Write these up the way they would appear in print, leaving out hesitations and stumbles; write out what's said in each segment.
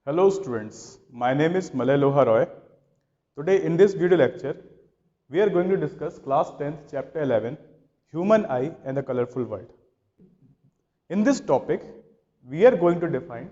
Hello students, my name is Malay Loha Roy. Today in this video lecture, we are going to discuss class 10th chapter 11, Human Eye and the Colorful World. In this topic, we are going to define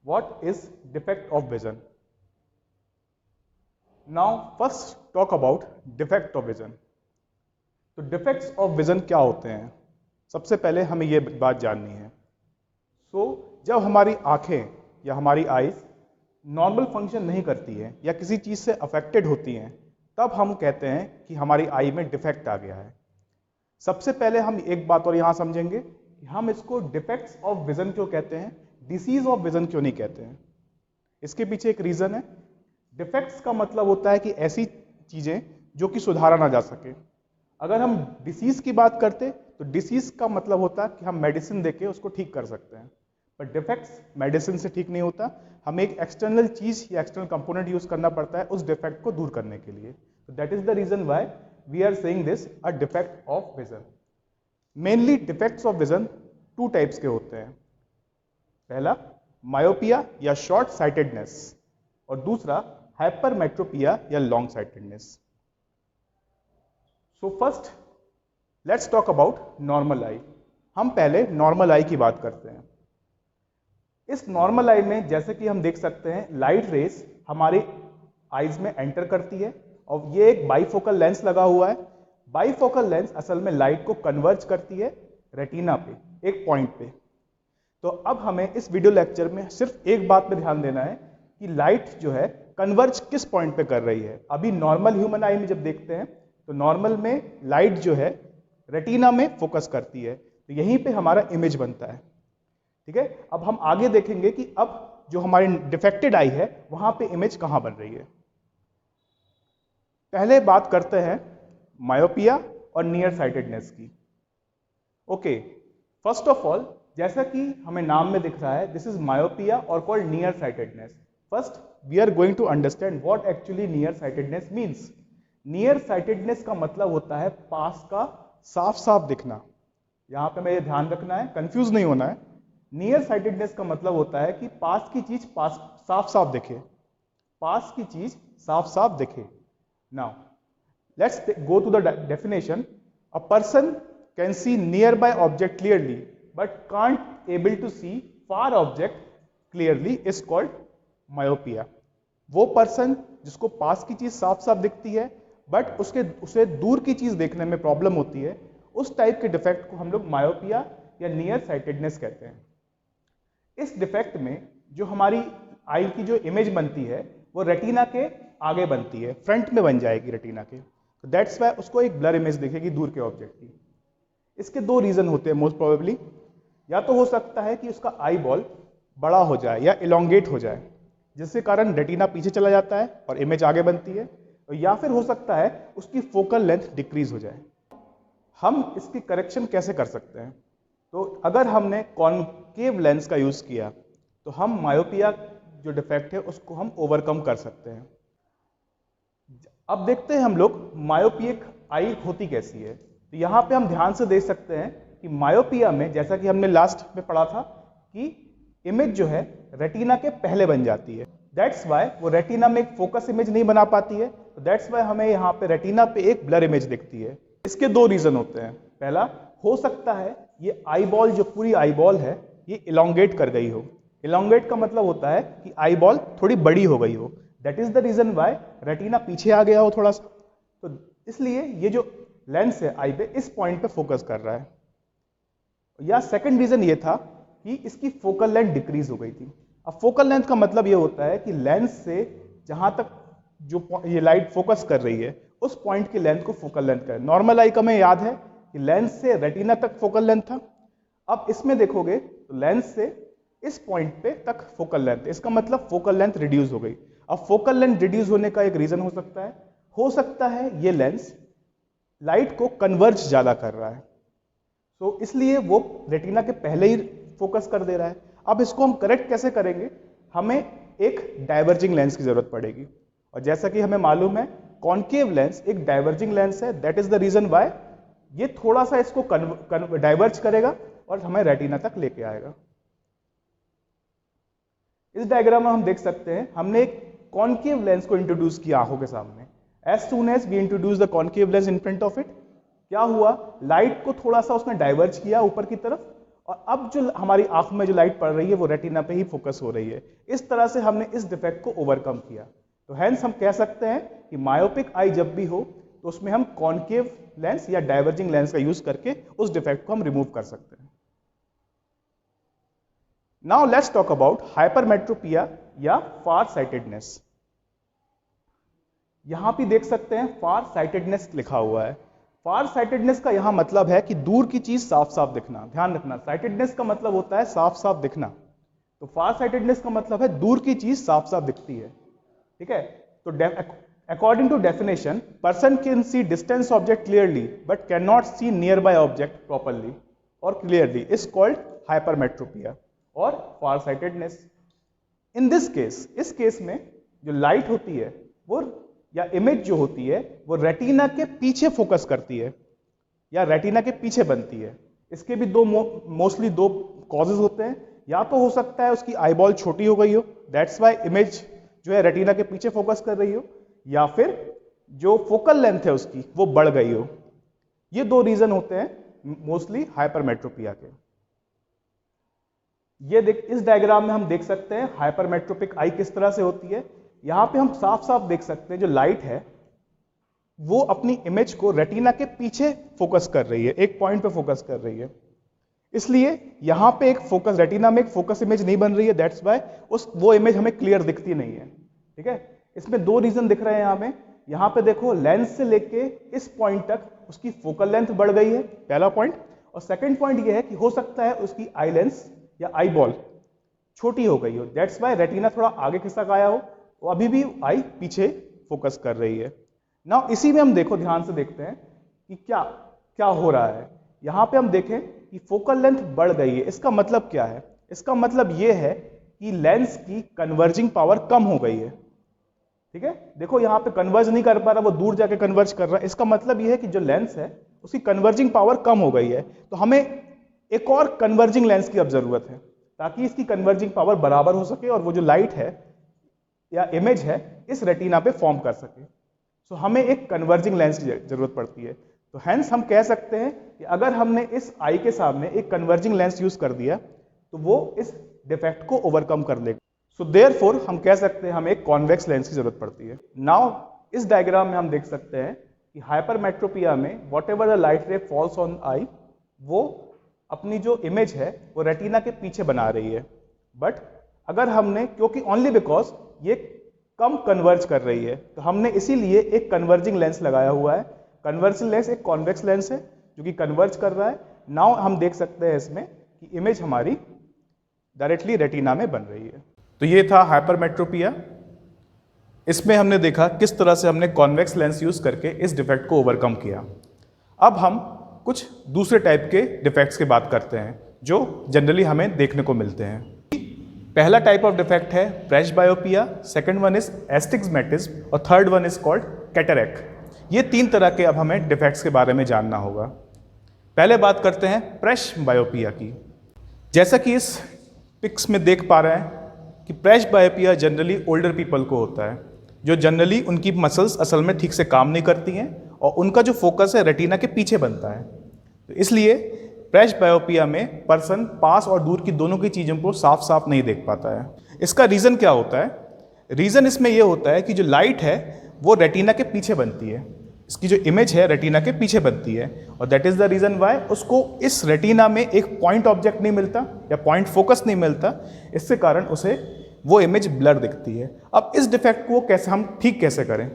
what is defect of vision. Now first talk about defect of vision. तो defects of vision क्या होते हैं? सबसे पहले हमें ये बात जाननी है. जब हमारी आंखें या हमारी आईज नॉर्मल फंक्शन नहीं करती है या किसी चीज़ से अफेक्टेड होती हैं, तब हम कहते हैं कि हमारी आई में डिफेक्ट आ गया है. सबसे पहले हम एक बात और यहाँ समझेंगे कि हम इसको डिफेक्ट्स ऑफ विजन क्यों कहते हैं, डिसीज ऑफ विजन क्यों नहीं कहते हैं. इसके पीछे एक रीज़न है. डिफेक्ट्स का मतलब होता है कि ऐसी चीज़ें जो कि सुधारा ना जा सके. अगर हम डिसीज की बात करते तो डिसीज का मतलब होता है कि हम मेडिसिन देके उसको ठीक कर सकते हैं, बट डिफेक्ट्स मेडिसिन से ठीक नहीं होता. हमें एक एक्सटर्नल चीज या एक्सटर्नल कंपोनेंट यूज करना पड़ता है उस डिफेक्ट को दूर करने के लिए. तो that is the reason why we are saying this a defect of vision. Mainly defects of vision two types के होते हैं. पहला मायोपिया या शॉर्ट साइटेडनेस और दूसरा हाइपरमेट्रोपिया या long sightedness. So first let's talk about normal eye. हम पहले नॉर्मल आई की बात करते हैं. इस नॉर्मल आई में जैसे कि हम देख सकते हैं लाइट रेस हमारे आईज में एंटर करती है और ये एक बाईफोकल लेंस लगा हुआ है. बाईफोकल लेंस असल में लाइट को कन्वर्ज करती है रेटिना पे एक पॉइंट पे. तो अब हमें इस वीडियो लेक्चर में सिर्फ एक बात पे ध्यान देना है कि लाइट जो है कन्वर्ज किस पॉइंट पे कर रही है. अभी नॉर्मल ह्यूमन आई में जब देखते हैं तो नॉर्मल में लाइट जो है रेटिना में फोकस करती है, तो यहीं पे हमारा इमेज बनता है. ठीक है, अब हम आगे देखेंगे कि अब जो हमारी डिफेक्टेड आई है वहां पे इमेज कहां बन रही है. पहले बात करते हैं मायोपिया और नियर साइटेडनेस की. ओके, फर्स्ट ऑफ ऑल जैसा कि हमें नाम में दिख रहा है दिस इज मायोपिया और called near sightedness. First we are going to understand what actually near sightedness means. Near sightedness का मतलब होता है पास का साफ साफ दिखना. यहां पे हमें ध्यान रखना है, कंफ्यूज नहीं होना है. नियर साइटेडनेस का मतलब होता है कि पास की चीज पास साफ साफ दिखे, पास की चीज साफ साफ दिखे. Now let's go to the definition. A person can see nearby object clearly but can't able to see far object clearly is called myopia. वो पर्सन जिसको पास की चीज साफ साफ दिखती है बट उसे दूर की चीज देखने में प्रॉब्लम होती है, उस टाइप के डिफेक्ट को हम लोग मायोपिया या नियर साइटेडनेस कहते हैं. इस डिफेक्ट में जो हमारी आई की जो इमेज बनती है वो रेटिना के आगे बनती है, फ्रंट में बन जाएगी रेटिना के. तो दैट्स वाई उसको एक ब्लर इमेज दिखेगी दूर के ऑब्जेक्ट की. इसके दो रीजन होते हैं मोस्ट प्रोबेबली. या तो हो सकता है कि उसका आई बॉल बड़ा हो जाए या इलोंगेट हो जाए, जिसके कारण रेटिना पीछे चला जाता है और इमेज आगे बनती है. या फिर हो सकता है उसकी फोकल लेंथ डिक्रीज हो जाए. हम इसकी करेक्शन कैसे कर सकते हैं? तो अगर हमने कॉनकेव लेंस का यूज किया तो हम मायोपिया जो डिफेक्ट है उसको हम ओवरकम कर सकते हैं. अब देखते हैं हम लोग मायोपिक आई होती कैसी है. तो यहां पे हम ध्यान से देख सकते हैं कि मायोपिया में जैसा कि हमने लास्ट में पढ़ा था कि इमेज जो है रेटिना के पहले बन जाती है. दैट्स वाई वो रेटिना में एक फोकस इमेज नहीं बना पाती है. तो दैट्स वाई हमें यहाँ पे रेटिना पे एक ब्लर इमेज दिखती है. इसके दो रीजन होते हैं. पहला हो सकता है ये आई बॉल जो पूरी आई बॉल है ये इलोंगेट कर गई हो. इलोंगेट का मतलब होता है कि आई बॉल थोड़ी बड़ी हो गई हो. That is the reason why retina पीछे आ गया हो थोड़ा सा. तो इसलिए ये जो लेंस है आई पे इस पॉइंट पे फोकस कर रहा है. या सेकंड रीजन ये था कि इसकी फोकल लेंथ डिक्रीज हो गई थी. अब फोकल लेंथ का मतलब ये होता है कि लेंस से जहां तक जो ये लाइट फोकस कर रही है उस पॉइंट की लेंथ को फोकल लेंथ करें. नॉर्मल आई का हमें याद है कि लेंस से रेटिना तक फोकल लेंथ था. अब इसमें देखोगे तो लेंस से इस पॉइंट पे तक फोकल लेंथ, इसका मतलब फोकल लेंथ रिड्यूस हो गई. अब फोकल लेंथ रिड्यूस होने का एक रीजन हो सकता है ये लेंस लाइट को कन्वर्ज ज्यादा कर रहा है. तो इसलिए वो रेटिना के पहले ही फोकस कर दे रहा है. अब इसको हम करेक्ट कैसे करेंगे? हमें एक डाइवर्जिंग लेंस की जरूरत पड़ेगी. और जैसा कि हमें मालूम है कॉनकेव लेंस एक डाइवर्जिंग लेंस है. That is the reason why ये थोड़ा सा इसको डाइवर्ज करेगा और हमें रेटिना तक लेके आएगा. इस डायग्राम में हम देख सकते हैं हमने एक कॉन्केव लेंस को इंट्रोड्यूस किया आंखों के सामने। As soon as we introduce the concave lens in front of it, क्या हुआ, लाइट को थोड़ा सा उसने डाइवर्ज किया ऊपर की तरफ, और अब जो हमारी आंख में जो लाइट पड़ रही है वो रेटिना पे ही फोकस हो रही है। इस तरह से हमने इस डिफेक्ट को ओवरकम किया। तो हेंस हम कह सकते हैं कि मायोपिक आई जब भी हो तो उसमें हम कॉन्केव लेंस या डाइवर्जिंग लेंस का यूज करके उस डिफेक्ट को हम रिमूव कर सकते हैं। Now let's talk about hypermetropia या फार साइटेडनेस। यहां भी देख सकते हैं फार साइटेडनेस लिखा हुआ है। फार साइटेडनेस का यहां मतलब है कि दूर की चीज साफ साफ दिखना। ध्यान रखना, साइटेडनेस का मतलब होता है साफ साफ दिखना, तो फार साइटेडनेस का मतलब है दूर की चीज साफ साफ दिखती है। ठीक है, तो according to definition, person can see distant object clearly but cannot see nearby object properly or clearly is called hypermetropia or farsightedness. In this case, इस केस में जो लाइट होती है वो या इमेज जो होती है वो रेटिना के पीछे फोकस करती है या रेटिना के पीछे बनती है। इसके भी मोस्टली दो कॉजेज होते हैं। या तो हो सकता है उसकी आईबॉल छोटी हो गई हो, दैट्स वाई इमेज जो है रेटिना के पीछे फोकस कर रही हो, या फिर जो फोकल लेंथ है उसकी वो बढ़ गई हो। ये दो रीजन होते हैं मोस्टली हाइपरमेट्रोपिया के। ये इस डायग्राम में हम देख सकते हैं हाइपरमेट्रोपिक आई किस तरह से होती है। यहां पे हम साफ साफ देख सकते हैं जो लाइट है वो अपनी इमेज को रेटिना के पीछे फोकस कर रही है, एक पॉइंट पे फोकस कर रही है। इसलिए यहां पे एक फोकस, रेटिना में एक फोकस इमेज नहीं बन रही है, दैट्स वाई वो इमेज हमें क्लियर दिखती नहीं है। ठीक है, इसमें दो रीजन दिख रहे हैं यहाँ पे देखो लेंस से लेके इस पॉइंट तक उसकी फोकल लेंथ बढ़ गई है, पहला पॉइंट। और सेकंड पॉइंट ये है कि हो सकता है उसकी आई लेंस या आई बॉल छोटी हो गई हो, दैट्स वाई रेटिना थोड़ा आगे खिसक आया हो, तो अभी भी आई पीछे फोकस कर रही है। नाउ इसी में हम देखो, ध्यान से देखते हैं कि क्या क्या हो रहा है। यहाँ पे हम देखें कि फोकल लेंथ बढ़ गई है, इसका मतलब क्या है? इसका मतलब ये है कि लेंस की कन्वर्जिंग पावर कम हो गई है। ठीक है, देखो यहाँ पे कन्वर्ज नहीं कर पा रहा, वो दूर जाके कन्वर्ज कर रहा है। इसका मतलब ये है कि जो लेंस है उसकी कन्वर्जिंग पावर कम हो गई है, तो हमें एक और कन्वर्जिंग लेंस की अब जरूरत है ताकि इसकी कन्वर्जिंग पावर बराबर हो सके और वो जो लाइट है या इमेज है इस रेटिना पे फॉर्म कर सके। सो हमें एक कन्वर्जिंग लेंस की जरूरत पड़ती है। तो हेंस हम कह सकते हैं कि अगर हमने इस आई के सामने एक कन्वर्जिंग लेंस यूज कर दिया तो वो इस डिफेक्ट को ओवरकम कर लेगा। सो देयरफॉर हम कह सकते हैं हमें एक कॉन्वेक्स लेंस की जरूरत पड़ती है। नाउ इस डायग्राम में हम देख सकते हैं कि हाइपरमेट्रोपिया में वॉट एवर द लाइट रे फॉल्स ऑन आई, वो अपनी जो इमेज है वो रेटिना के पीछे बना रही है। बट अगर हमने, क्योंकि ओनली बिकॉज ये कम कन्वर्ज कर रही है, तो हमने इसीलिए एक कन्वर्जिंग लेंस लगाया हुआ है। कन्वर्जिंग लेंस एक कॉन्वेक्स लेंस है जो कि कन्वर्ज कर रहा है। नाउ हम देख सकते हैं इसमें कि इमेज हमारी डायरेक्टली रेटिना में बन रही है। तो ये था हाइपरमेट्रोपिया। इसमें हमने देखा किस तरह से हमने कॉन्वेक्स लेंस यूज करके इस डिफेक्ट को ओवरकम किया। अब हम कुछ दूसरे टाइप के डिफेक्ट्स की बात करते हैं जो जनरली हमें देखने को मिलते हैं। पहला टाइप ऑफ डिफेक्ट है presbyopia, second one is astigmatism और third one is called cataract. ये तीन तरह के अब हमें डिफेक्ट्स के बारे में जानना होगा। पहले बात करते हैं प्रेसबायोपिया की। जैसा कि इस पिक्स में देख पा रहे हैं कि प्रेसबायोपिया जनरली ओल्डर पीपल को होता है, जो जनरली उनकी मसल्स असल में ठीक से काम नहीं करती हैं और उनका जो फोकस है रेटिना के पीछे बनता है। तो इसलिए प्रेसबायोपिया में पर्सन पास और दूर की दोनों की चीज़ों को साफ साफ नहीं देख पाता है। इसका रीज़न क्या होता है? रीज़न इसमें यह होता है कि जो लाइट है वो रेटिना के पीछे बनती है, इसकी जो इमेज है रेटिना के पीछे बनती है, और that is the reason why उसको इस रेटिना में एक पॉइंट ऑब्जेक्ट नहीं मिलता या पॉइंट फोकस नहीं मिलता। इसके कारण उसे वो इमेज ब्लर दिखती है। अब इस डिफेक्ट को कैसे हम ठीक कैसे करें?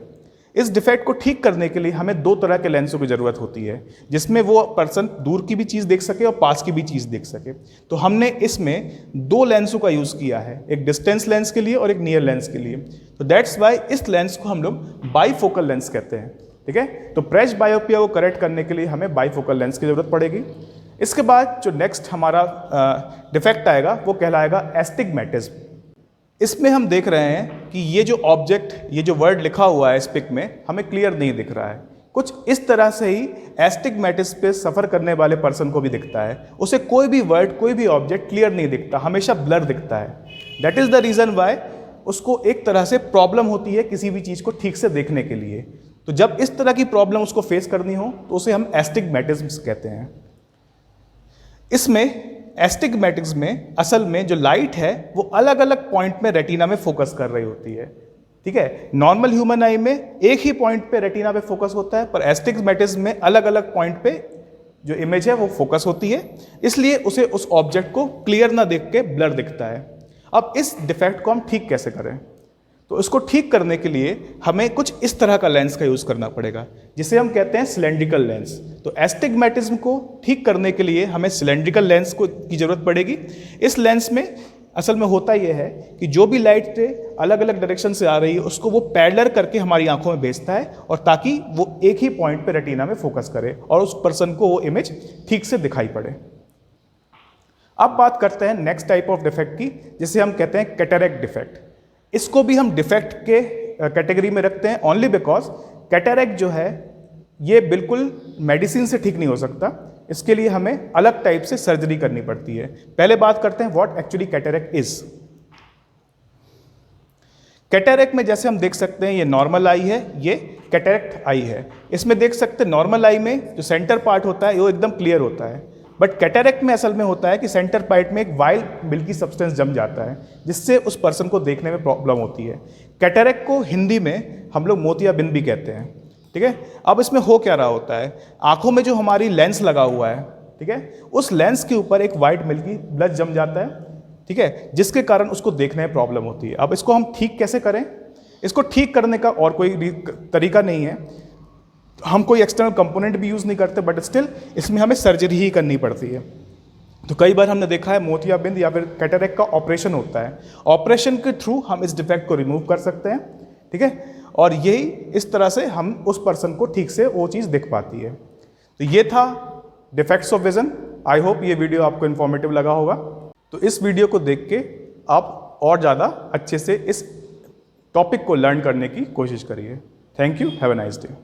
इस डिफेक्ट को ठीक करने के लिए हमें दो तरह के लेंसों की ज़रूरत होती है जिसमें वो पर्सन दूर की भी चीज़ देख सके और पास की भी चीज़ देख सके। तो हमने इसमें दो लेंसों का यूज़ किया है, एक डिस्टेंस लेंस के लिए और एक नियर लेंस के लिए। तो दैट्स वाई इस लेंस को हम लोग बाईफोकल लेंस कहते हैं। ठीक है, तो प्रेसबायोपिया को करेक्ट करने के लिए हमें बाईफोकल लेंस की ज़रूरत पड़ेगी। इसके बाद जो नेक्स्ट हमारा डिफेक्ट आएगा वो कहलाएगा एस्टिग्मेटिज्म। इसमें हम देख रहे हैं कि ये जो ऑब्जेक्ट, ये जो वर्ड लिखा हुआ है इस पिक में हमें क्लियर नहीं दिख रहा है। कुछ इस तरह से ही एस्टिग्मेटिज्म पे सफ़र करने वाले पर्सन को भी दिखता है। उसे कोई भी वर्ड, कोई भी ऑब्जेक्ट क्लियर नहीं दिखता, हमेशा ब्लर दिखता है। That is the reason why उसको एक तरह से प्रॉब्लम होती है किसी भी चीज को ठीक से देखने के लिए। तो जब इस तरह की प्रॉब्लम उसको फेस करनी हो तो उसे हम एस्टिग्मेटिज्म कहते हैं। इसमें एस्टिग्मेटिज्म में असल में जो लाइट है वो अलग अलग पॉइंट में रेटिना में फोकस कर रही होती है, ठीक है। नॉर्मल ह्यूमन आई में एक ही पॉइंट पे रेटिना पे फोकस होता है, पर एस्टिग्मेटिज्म में अलग अलग पॉइंट पे जो इमेज है वो फोकस होती है, इसलिए उसे उस ऑब्जेक्ट को क्लियर ना देख के ब्लर दिखता है। अब इस डिफेक्ट को हम ठीक कैसे करें? तो इसको ठीक करने के लिए हमें कुछ इस तरह का लेंस का यूज करना पड़ेगा, जिसे हम कहते हैं सिलेंड्रिकल लेंस। तो एस्टिग्मेटिज्म को ठीक करने के लिए हमें सिलेंड्रिकल लेंस की जरूरत पड़ेगी। इस लेंस में असल में होता यह है कि जो भी लाइट अलग अलग डायरेक्शन से आ रही है उसको वो पैरेलल करके हमारी आंखों में भेजता है, और ताकि वो एक ही पॉइंट पे रेटिना में फोकस करे और उस पर्सन को वो इमेज ठीक से दिखाई पड़े। अब बात करते हैं नेक्स्ट टाइप ऑफ डिफेक्ट की, जिसे हम कहते हैं कैटरेक्ट डिफेक्ट। इसको भी हम डिफेक्ट के कैटेगरी में रखते हैं ओनली बिकॉज कैटरेक्ट जो है ये बिल्कुल मेडिसिन से ठीक नहीं हो सकता। इसके लिए हमें अलग टाइप से सर्जरी करनी पड़ती है। पहले बात करते हैं what actually cataract is. Cataract में जैसे हम देख सकते हैं ये नॉर्मल आई है, ये कैटरेक्ट आई है। इसमें देख सकते हैं नॉर्मल आई में जो सेंटर पार्ट होता है वो एकदम क्लियर होता है, बट कैटरेक्ट में असल में होता है कि सेंटर पार्ट में एक वाइट मिल्की सब्सटेंस जम जाता है, जिससे उस पर्सन को देखने में प्रॉब्लम होती है। कैटरेक्ट को हिंदी में हम लोग मोतियाबिंद भी कहते हैं, ठीक है। अब इसमें हो क्या रहा होता है, आंखों में जो हमारी लेंस लगा हुआ है, ठीक है, उस लेंस के ऊपर एक वाइट मिल्की ब्लड जम जाता है, ठीक है, जिसके कारण उसको देखने में प्रॉब्लम होती है। अब इसको हम ठीक कैसे करें? इसको ठीक करने का और कोई तरीका नहीं है, हम कोई एक्सटर्नल कंपोनेंट भी यूज़ नहीं करते, बट स्टिल इसमें हमें सर्जरी ही करनी पड़ती है। तो कई बार हमने देखा है मोतियाबिंद या फिर कैटरेक्ट का ऑपरेशन होता है। ऑपरेशन के थ्रू हम इस डिफेक्ट को रिमूव कर सकते हैं, ठीक है, और यही इस तरह से हम उस पर्सन को ठीक से वो चीज़ दिख पाती है। तो ये था defects of vision. I hope ये वीडियो आपको इन्फॉर्मेटिव लगा होगा। तो इस वीडियो को देख के आप और ज़्यादा अच्छे से इस टॉपिक को लर्न करने की कोशिश करिए। Thank you, have a nice day.